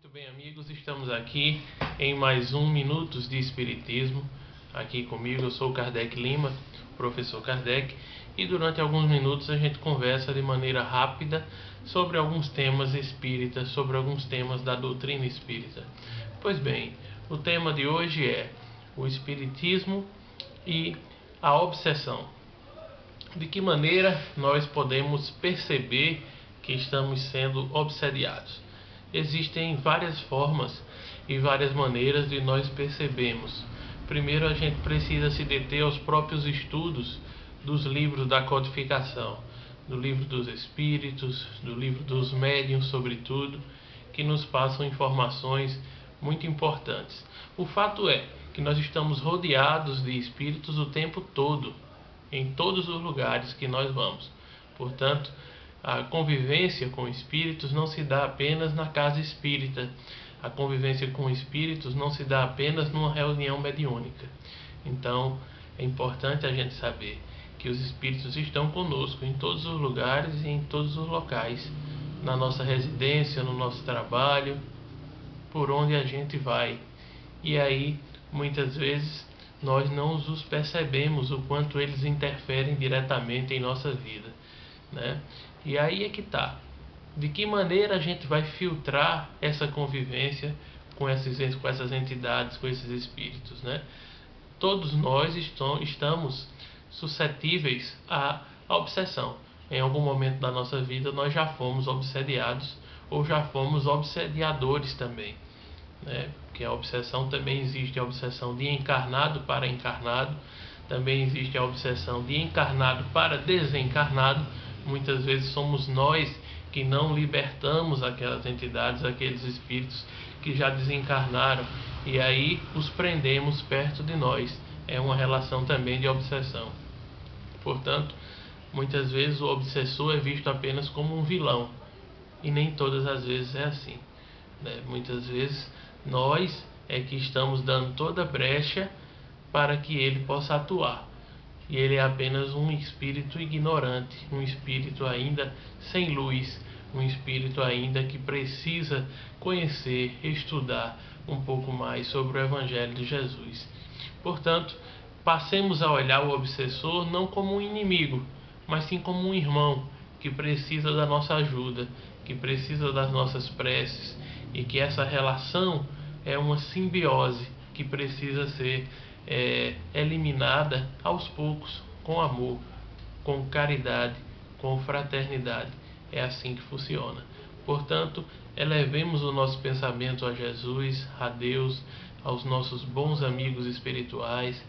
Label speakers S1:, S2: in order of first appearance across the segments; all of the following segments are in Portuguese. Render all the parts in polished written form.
S1: Muito bem, amigos, estamos aqui em mais um Minutos de Espiritismo. Aqui comigo, eu sou Kardec Lima, professor Kardec, e durante alguns minutos a gente conversa de maneira rápida sobre alguns temas espíritas, sobre alguns temas da doutrina espírita. Pois bem, o tema de hoje é o Espiritismo e a obsessão. De que maneira nós podemos perceber que estamos sendo obsediados? Existem várias formas e várias maneiras de nós percebermos. Primeiro, a gente precisa se deter aos próprios estudos dos livros da codificação, do livro dos espíritos, do livro dos médiuns, sobretudo, que nos passam informações muito importantes. O fato é que nós estamos rodeados de espíritos o tempo todo, em todos os lugares que nós vamos. Portanto, a convivência com espíritos não se dá apenas na casa espírita. A convivência com espíritos não se dá apenas numa reunião mediúnica. Então, é importante a gente saber que os espíritos estão conosco em todos os lugares e em todos os locais, na nossa residência, no nosso trabalho, por onde a gente vai. E aí, muitas vezes, nós não os percebemos o quanto eles interferem diretamente em nossa vida, né? E aí é que está. De que maneira a gente vai filtrar essa convivência com essas entidades, com esses espíritos, né? Todos nós estamos suscetíveis à obsessão. Em algum momento da nossa vida nós já fomos obsediados ou já fomos obsediadores também, né? Porque a obsessão também existe, a obsessão de encarnado para encarnado, também existe a obsessão de encarnado para desencarnado. Muitas vezes somos nós que não libertamos aquelas entidades, aqueles espíritos que já desencarnaram, e aí os prendemos perto de nós. É uma relação também de obsessão. Portanto, muitas vezes o obsessor é visto apenas como um vilão, e nem todas as vezes é assim, né? Muitas vezes nós é que estamos dando toda a brecha para que ele possa atuar. E ele é apenas um espírito ignorante, um espírito ainda sem luz, um espírito ainda que precisa conhecer, estudar um pouco mais sobre o Evangelho de Jesus. Portanto, passemos a olhar o obsessor não como um inimigo, mas sim como um irmão que precisa da nossa ajuda, que precisa das nossas preces, e que essa relação é uma simbiose que precisa ser eliminada aos poucos, com amor, com caridade, com fraternidade. É assim que funciona. Portanto, elevemos o nosso pensamento a Jesus, a Deus, aos nossos bons amigos espirituais,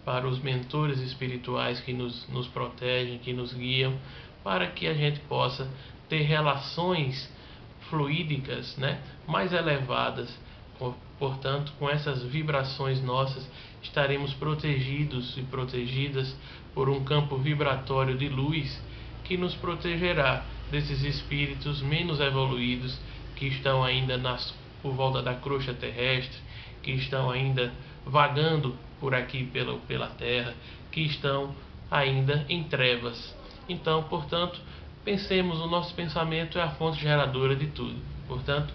S1: para os mentores espirituais que nos protegem, que nos guiam, para que a gente possa ter relações fluídicas, né, mais elevadas. Portanto, com essas vibrações nossas, estaremos protegidos e protegidas por um campo vibratório de luz que nos protegerá desses espíritos menos evoluídos que estão ainda por volta da crosta terrestre, que estão ainda vagando por aqui pela Terra, que estão ainda em trevas. Então, portanto, pensemos, o nosso pensamento é a fonte geradora de tudo. Portanto,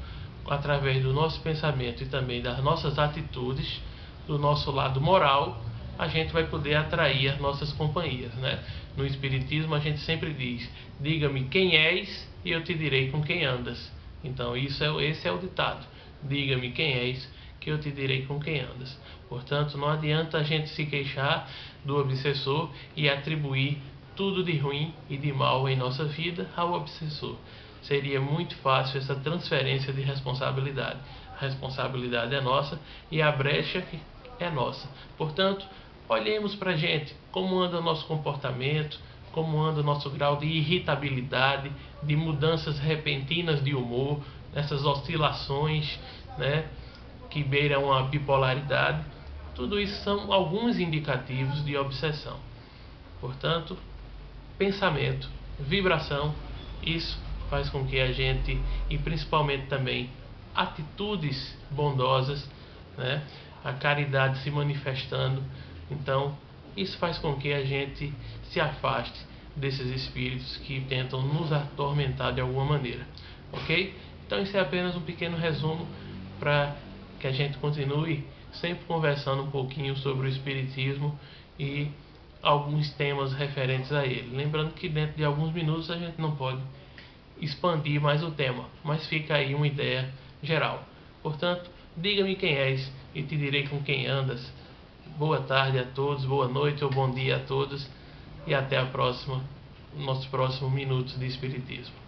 S1: através do nosso pensamento e também das nossas atitudes, do nosso lado moral, a gente vai poder atrair as nossas companhias, né? No Espiritismo a gente sempre diz: diga-me quem és e eu te direi com quem andas. Então esse é o ditado: diga-me quem és que eu te direi com quem andas. Portanto, não adianta a gente se queixar do obsessor e atribuir tudo de ruim e de mal em nossa vida ao obsessor. Seria muito fácil essa transferência de responsabilidade. A responsabilidade é nossa e a brecha é nossa. Portanto, olhemos para a gente, como anda o nosso comportamento, como anda o nosso grau de irritabilidade, de mudanças repentinas de humor, essas oscilações, né, que beiram a bipolaridade. Tudo isso são alguns indicativos de obsessão. Portanto, pensamento, vibração, isso faz com que a gente, e principalmente também atitudes bondosas, né, a caridade se manifestando, então isso faz com que a gente se afaste desses espíritos que tentam nos atormentar de alguma maneira, ok? Então isso é apenas um pequeno resumo para que a gente continue sempre conversando um pouquinho sobre o Espiritismo e alguns temas referentes a ele. Lembrando que dentro de alguns minutos a gente não pode expandir mais o tema, mas fica aí uma ideia geral. Portanto, diga-me quem és e te direi com quem andas. Boa tarde a todos, boa noite ou bom dia a todos e até a próxima, nosso próximo Minutos de Espiritismo.